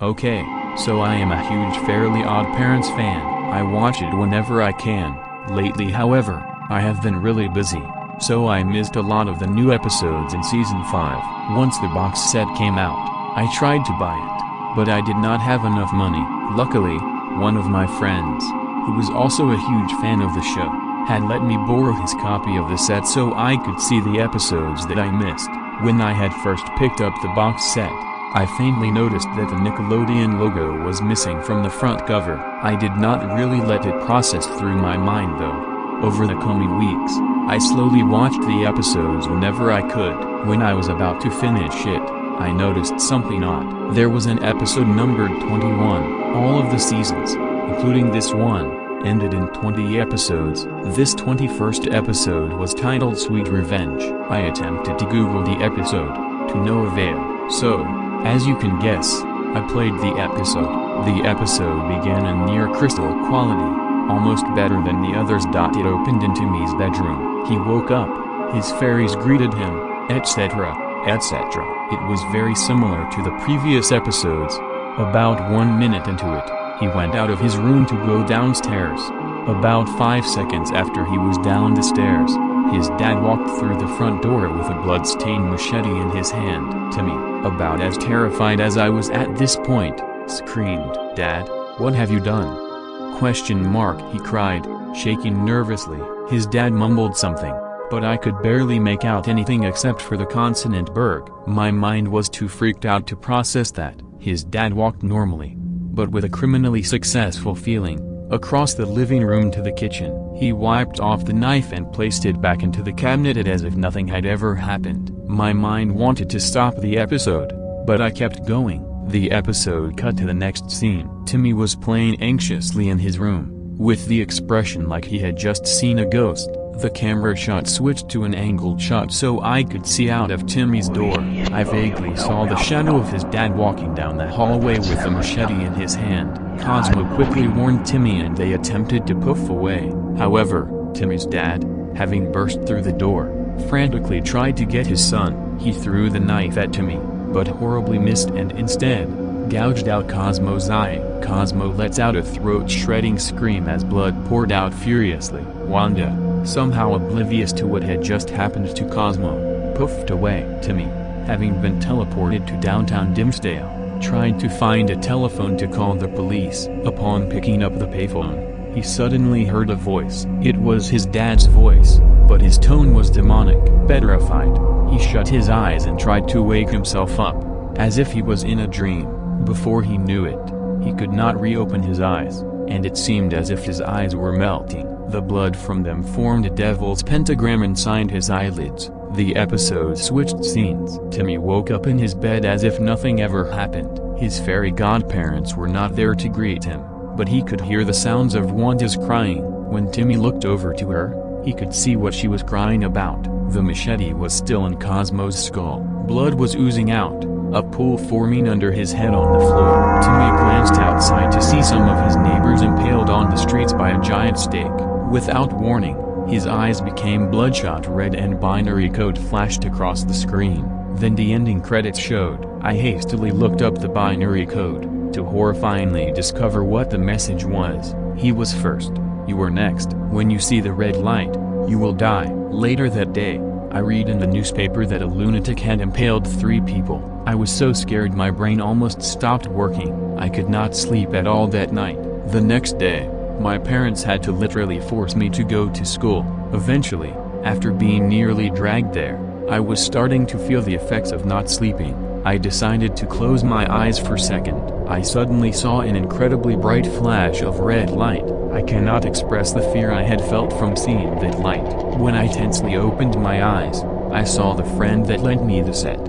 Okay, so I am a huge Fairly Oddparents fan. I watch it whenever I can. Lately however, I have been really busy, so I missed a lot of the new episodes in Season 5. Once the box set came out, I tried to buy it, but I did not have enough money. Luckily, one of my friends, who was also a huge fan of the show, had let me borrow his copy of the set so I could see the episodes that I missed. When I had first picked up the box set, I faintly noticed that the Nickelodeon logo was missing from the front cover. I did not really let it process through my mind though. Over the coming weeks, I slowly watched the episodes whenever I could. When I was about to finish it, I noticed something odd. There was an episode numbered 21. All of the seasons, including this one, ended in 20 episodes. This 21st episode was titled Sweet Revenge. I attempted to Google the episode, to no avail. So, as you can guess, I played the episode. The episode began in near crystal quality, almost better than the others. It opened in Timmy's bedroom. He woke up, his fairies greeted him, etc., etc. It was very similar to the previous episodes. About 1 minute into it, he went out of his room to go downstairs. About 5 seconds after he was down the stairs, his dad walked through the front door with a blood-stained machete in his hand. Timmy, about as terrified as I was at this point, screamed, "Dad, what have you done?" Question mark, he cried, shaking nervously. His dad mumbled something, but I could barely make out anything except for the consonant berg. My mind was too freaked out to process that. His dad walked normally, but with a criminally successful feeling, across the living room to the kitchen. He wiped off the knife and placed it back into the cabinet as if nothing had ever happened. My mind wanted to stop the episode, but I kept going. The episode cut to the next scene. Timmy was playing anxiously in his room, with the expression like he had just seen a ghost. The camera shot switched to an angled shot so I could see out of Timmy's door. I vaguely saw the shadow of his dad walking down the hallway with a machete in his hand. Cosmo quickly warned Timmy and they attempted to poof away. However, Timmy's dad, having burst through the door, frantically tried to get his son. He threw the knife at Timmy, but horribly missed and instead gouged out Cosmo's eye. Cosmo lets out a throat-shredding scream as blood poured out furiously. Wanda, somehow oblivious to what had just happened to Cosmo, poofed away. Timmy, having been teleported to downtown Dimsdale, tried to find a telephone to call the police. Upon picking up the payphone, he suddenly heard a voice. It was his dad's voice, but his tone was demonic. Petrified, he shut his eyes and tried to wake himself up, as if he was in a dream. Before he knew it, he could not reopen his eyes, and it seemed as if his eyes were melting. The blood from them formed a devil's pentagram inside his eyelids. The episode switched scenes. Timmy woke up in his bed as if nothing ever happened. His fairy godparents were not there to greet him, but he could hear the sounds of Wanda's crying. When Timmy looked over to her, he could see what she was crying about. The machete was still in Cosmo's skull. Blood was oozing out, a pool forming under his head on the floor. Timmy glanced outside to see some of his neighbors impaled on the streets by a giant stake. Without warning, his eyes became bloodshot red and binary code flashed across the screen. Then the ending credits showed. I hastily looked up the binary code, to horrifyingly discover what the message was. He was first, you were next. When you see the red light, you will die. Later that day, I read in the newspaper that a lunatic had impaled 3 people. I was so scared my brain almost stopped working. I could not sleep at all that night. The next day, my parents had to literally force me to go to school. Eventually, after being nearly dragged there, I was starting to feel the effects of not sleeping. I decided to close my eyes for a second. I suddenly saw an incredibly bright flash of red light. I cannot express the fear I had felt from seeing that light. When I tensely opened my eyes, I saw the friend that lent me the set,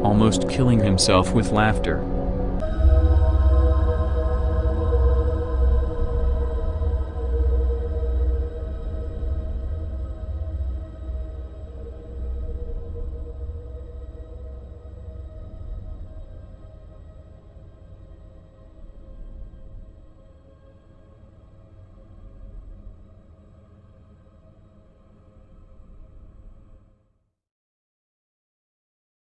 almost killing himself with laughter.